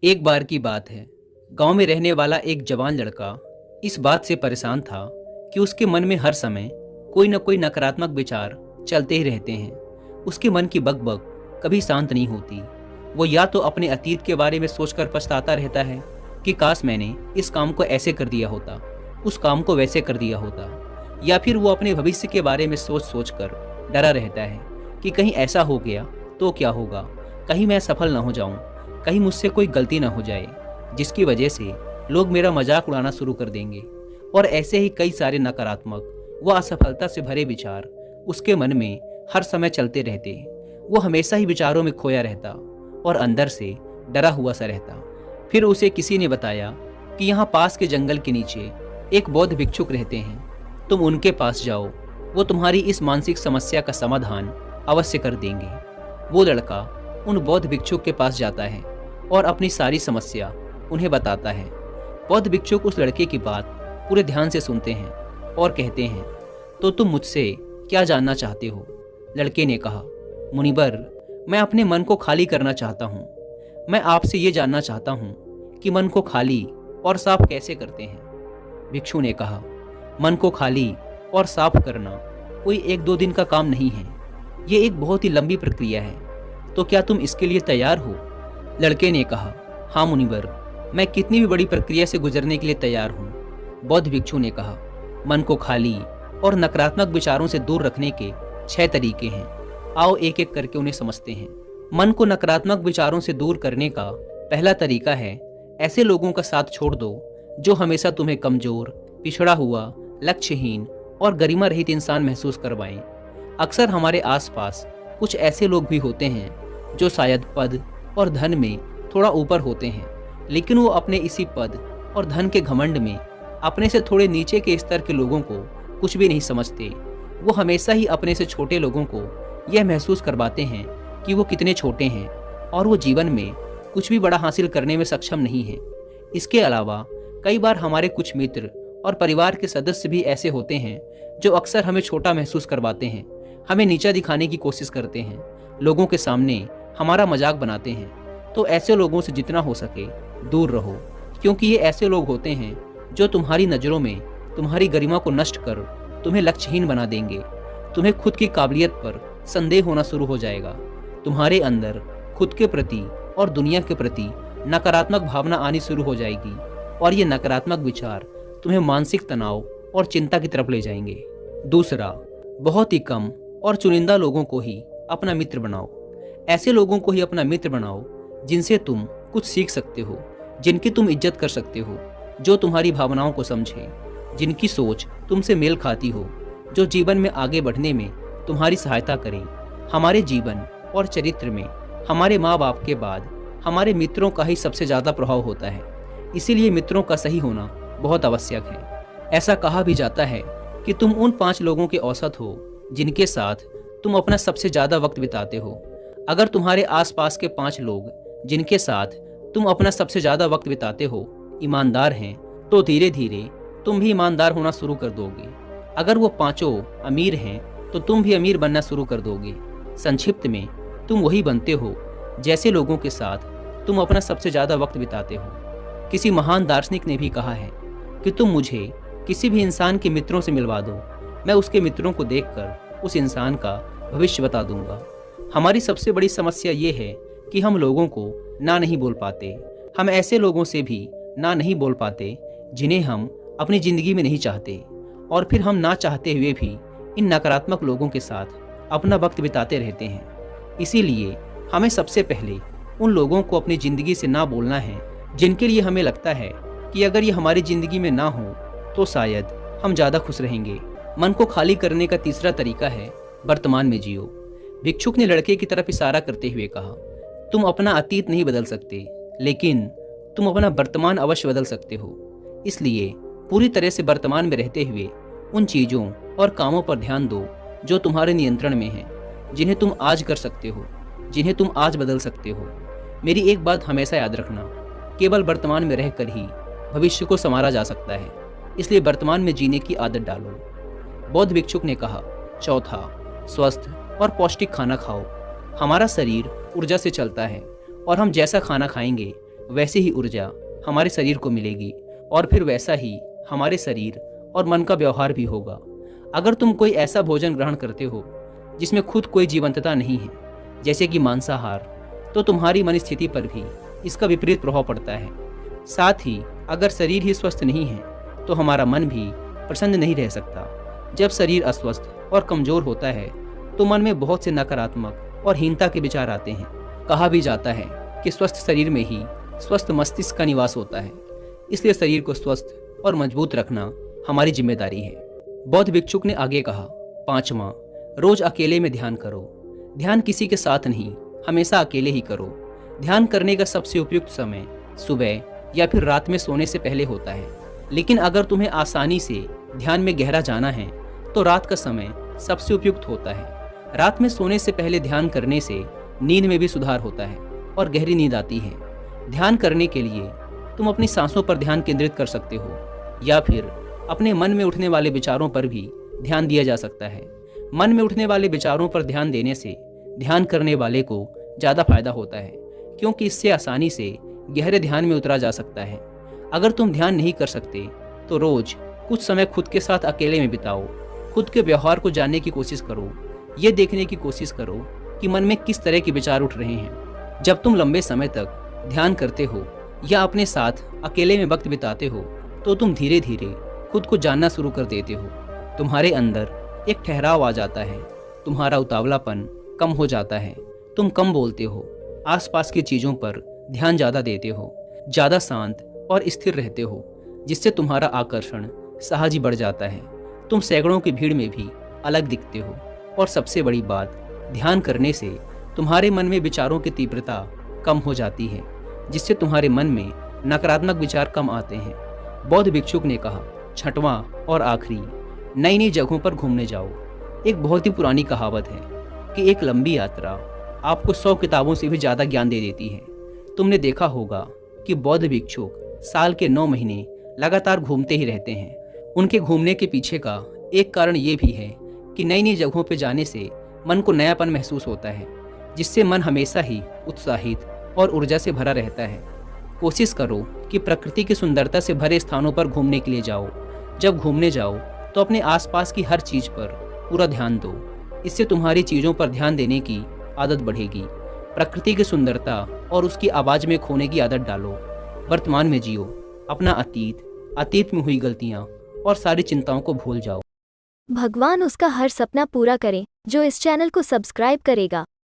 एक बार की बात है। गांव में रहने वाला एक जवान लड़का इस बात से परेशान था कि उसके मन में हर समय कोई न कोई नकारात्मक विचार चलते ही रहते हैं। उसके मन की बकबक कभी शांत नहीं होती। वो या तो अपने अतीत के बारे में सोचकर पछताता रहता है कि काश मैंने इस काम को ऐसे कर दिया होता, उस काम को वैसे कर दिया होता, या फिर वो अपने भविष्य के बारे में सोच सोच कर डरा रहता है कि कहीं ऐसा हो गया तो क्या होगा, कहीं मैं सफल ना हो जाऊं, कहीं मुझसे कोई गलती ना हो जाए जिसकी वजह से लोग मेरा मजाक उड़ाना शुरू कर देंगे। और ऐसे ही कई सारे नकारात्मक व असफलता से भरे विचार उसके मन में हर समय चलते रहते। वो हमेशा ही विचारों में खोया रहता और अंदर से डरा हुआ सा रहता। फिर उसे किसी ने बताया कि यहाँ पास के जंगल के नीचे एक बौद्ध भिक्षुक रहते हैं, तुम उनके पास जाओ, वो तुम्हारी इस मानसिक समस्या का समाधान अवश्य कर देंगे। वो लड़का उन बौद्ध भिक्षुक के पास जाता है और अपनी सारी समस्या उन्हें बताता है। बौद्ध भिक्षुक उस लड़के की बात पूरे ध्यान से सुनते हैं और कहते हैं, तो तुम मुझसे क्या जानना चाहते हो? लड़के ने कहा, मुनिवर, मैं अपने मन को खाली करना चाहता हूँ। मैं आपसे ये जानना चाहता हूँ कि मन को खाली और साफ कैसे करते हैं? भिक्षु ने कहा, मन को खाली और साफ करना कोई एक दो दिन का काम नहीं है, ये एक बहुत ही लंबी प्रक्रिया है। तो क्या तुम इसके लिए तैयार हो? लड़के ने कहा, हाँ मुनिवर, मैं कितनी भी बड़ी प्रक्रिया से गुजरने के लिए तैयार हूँ। बौद्ध भिक्षु ने कहा, मन को खाली और नकारात्मक विचारों से दूर रखने के 6 तरीके हैं। आओ एक एक करके उन्हें समझते हैं। मन को नकारात्मक विचारों से दूर करने का पहला तरीका है, ऐसे लोगों का साथ छोड़ दो जो हमेशा तुम्हें कमजोर, पिछड़ा हुआ, लक्ष्यहीन और गरिमा रहित इंसान महसूस करवाएं। अक्सर हमारे आसपास कुछ ऐसे लोग भी होते हैं जो शायद पद और धन में थोड़ा ऊपर होते हैं, लेकिन वो अपने इसी पद और धन के घमंड में अपने से थोड़े नीचे के स्तर के लोगों को कुछ भी नहीं समझते। वो हमेशा ही अपने से छोटे लोगों को यह महसूस करवाते हैं कि वो कितने छोटे हैं और वो जीवन में कुछ भी बड़ा हासिल करने में सक्षम नहीं है। इसके अलावा कई बार हमारे कुछ मित्र और परिवार के सदस्य भी ऐसे होते हैं जो अक्सर हमें छोटा महसूस करवाते हैं, हमें नीचा दिखाने की कोशिश करते हैं, लोगों के सामने हमारा मजाक बनाते हैं। तो ऐसे लोगों से जितना हो सके दूर रहो, क्योंकि ये ऐसे लोग होते हैं जो तुम्हारी नज़रों में तुम्हारी गरिमा को नष्ट कर तुम्हें लक्ष्यहीन बना देंगे। तुम्हें खुद की काबिलियत पर संदेह होना शुरू हो जाएगा। तुम्हारे अंदर खुद के प्रति और दुनिया के प्रति नकारात्मक भावना आनी शुरू हो जाएगी और ये नकारात्मक विचार तुम्हें मानसिक तनाव और चिंता की तरफ ले जाएंगे। दूसरा, बहुत ही कम और चुनिंदा लोगों को ही अपना मित्र बनाओ। ऐसे लोगों को ही अपना मित्र बनाओ जिनसे तुम कुछ सीख सकते हो, जिनकी तुम इज्जत कर सकते हो, जो तुम्हारी भावनाओं को समझे, जिनकी सोच तुमसे मेल खाती हो, जो जीवन में आगे बढ़ने में तुम्हारी सहायता करें। हमारे जीवन और चरित्र में हमारे माँ बाप के बाद हमारे मित्रों का ही सबसे ज़्यादा प्रभाव होता है। इसीलिए मित्रों का सही होना बहुत आवश्यक है। ऐसा कहा भी जाता है कि तुम उन 5 लोगों के औसत हो जिनके साथ तुम अपना सबसे ज़्यादा वक्त बिताते हो। अगर तुम्हारे आसपास के 5 लोग जिनके साथ तुम अपना सबसे ज़्यादा वक्त बिताते हो ईमानदार हैं, तो धीरे धीरे तुम भी ईमानदार होना शुरू कर दोगे। अगर वो 5 अमीर हैं तो तुम भी अमीर बनना शुरू कर दोगे। संक्षिप्त में, तुम वही बनते हो जैसे लोगों के साथ तुम अपना सबसे ज़्यादा वक्त बिताते हो। किसी महान दार्शनिक ने भी कहा है कि तुम मुझे किसी भी इंसान के मित्रों से मिलवा दो, मैं उसके मित्रों को देखकर उस इंसान का भविष्य बता दूंगा। हमारी सबसे बड़ी समस्या ये है कि हम लोगों को ना नहीं बोल पाते। हम ऐसे लोगों से भी ना नहीं बोल पाते जिन्हें हम अपनी ज़िंदगी में नहीं चाहते, और फिर हम ना चाहते हुए भी इन नकारात्मक लोगों के साथ अपना वक्त बिताते रहते हैं। इसीलिए हमें सबसे पहले उन लोगों को अपनी ज़िंदगी से ना बोलना है जिनके लिए हमें लगता है कि अगर ये हमारी ज़िंदगी में ना हो तो शायद हम ज़्यादा खुश रहेंगे। मन को खाली करने का तीसरा तरीका है, वर्तमान में जियो। भिक्षुक ने लड़के की तरफ इशारा करते हुए कहा, तुम अपना अतीत नहीं बदल सकते, लेकिन तुम अपना वर्तमान अवश्य बदल सकते हो। इसलिए पूरी तरह से वर्तमान में रहते हुए उन चीज़ों और कामों पर ध्यान दो जो तुम्हारे नियंत्रण में हैं, जिन्हें तुम आज कर सकते हो, जिन्हें तुम आज बदल सकते हो। मेरी एक बात हमेशा याद रखना, केवल वर्तमान में रहकर ही भविष्य को संवारा जा सकता है, इसलिए वर्तमान में जीने की आदत डालो। बौद्ध भिक्षुक ने कहा, चौथा, स्वस्थ और पौष्टिक खाना खाओ। हमारा शरीर ऊर्जा से चलता है और हम जैसा खाना खाएंगे वैसी ही ऊर्जा हमारे शरीर को मिलेगी और फिर वैसा ही हमारे शरीर और मन का व्यवहार भी होगा। अगर तुम कोई ऐसा भोजन ग्रहण करते हो जिसमें खुद कोई जीवंतता नहीं है, जैसे कि मांसाहार, तो तुम्हारी मन स्थिति पर भी इसका विपरीत प्रभाव पड़ता है। साथ ही अगर शरीर ही स्वस्थ नहीं है तो हमारा मन भी प्रसन्न नहीं रह सकता। जब शरीर अस्वस्थ और कमजोर होता है तो मन में बहुत से नकारात्मक और हीनता के विचार आते हैं। कहा भी जाता है कि स्वस्थ शरीर में ही स्वस्थ मस्तिष्क का निवास होता है, इसलिए शरीर को स्वस्थ और मजबूत रखना हमारी जिम्मेदारी है। बौद्ध भिक्षुक ने आगे कहा, 5वां, रोज अकेले में ध्यान करो। ध्यान किसी के साथ नहीं, हमेशा अकेले ही करो। ध्यान करने का सबसे उपयुक्त समय सुबह या फिर रात में सोने से पहले होता है, लेकिन अगर तुम्हें आसानी से ध्यान में गहरा जाना है तो रात का समय सबसे उपयुक्त होता है। रात में सोने से पहले ध्यान करने से नींद में भी सुधार होता है और गहरी नींद आती है। ध्यान करने के लिए तुम अपनी सांसों पर ध्यान केंद्रित कर सकते हो या फिर अपने मन में उठने वाले विचारों पर भी ध्यान दिया जा सकता है। मन में उठने वाले विचारों पर ध्यान देने से ध्यान करने वाले को ज़्यादा फायदा होता है, क्योंकि इससे आसानी से गहरे ध्यान में उतरा जा सकता है। अगर तुम ध्यान नहीं कर सकते तो रोज कुछ समय खुद के साथ अकेले में बिताओ। खुद के व्यवहार को जानने की कोशिश करो। ये देखने की कोशिश करो कि मन में किस तरह के विचार उठ रहे हैं। जब तुम लंबे समय तक ध्यान करते हो या अपने साथ अकेले में वक्त बिताते हो तो तुम धीरे धीरे खुद को जानना शुरू कर देते हो। तुम्हारे अंदर एक ठहराव आ जाता है, तुम्हारा उतावलापन कम हो जाता है, तुम कम बोलते हो, आसपास की चीज़ों पर ध्यान ज़्यादा देते हो, ज़्यादा शांत और स्थिर रहते हो, जिससे तुम्हारा आकर्षण सहज ही बढ़ जाता है। तुम सैकड़ों की भीड़ में भी अलग दिखते हो और सबसे बड़ी बात, ध्यान करने से तुम्हारे मन में विचारों की तीव्रता कम हो जाती है, जिससे तुम्हारे मन में नकारात्मक विचार कम आते हैं। बौद्ध भिक्षुक ने कहा, 6वां और आखिरी, नई नई जगहों पर घूमने जाओ। एक बहुत ही पुरानी कहावत है कि एक लंबी यात्रा आपको 100 किताबों से भी ज़्यादा ज्ञान दे देती है। तुमने देखा होगा कि बौद्ध भिक्षुक साल के 9 महीने लगातार घूमते ही रहते हैं। उनके घूमने के पीछे का एक कारण ये भी है कि नई नई जगहों पर जाने से मन को नयापन महसूस होता है, जिससे मन हमेशा ही उत्साहित और ऊर्जा से भरा रहता है। कोशिश करो कि प्रकृति की सुंदरता से भरे स्थानों पर घूमने के लिए जाओ। जब घूमने जाओ तो अपने आसपास की हर चीज़ पर पूरा ध्यान दो। इससे तुम्हारी चीज़ों पर ध्यान देने की आदत बढ़ेगी। प्रकृति की सुंदरता और उसकी आवाज़ में खोने की आदत डालो। वर्तमान में जियो। अपना अतीत में हुई गलतियाँ और सारी चिंताओं को भूल जाओ। भगवान उसका हर सपना पूरा करे जो इस चैनल को सब्सक्राइब करेगा।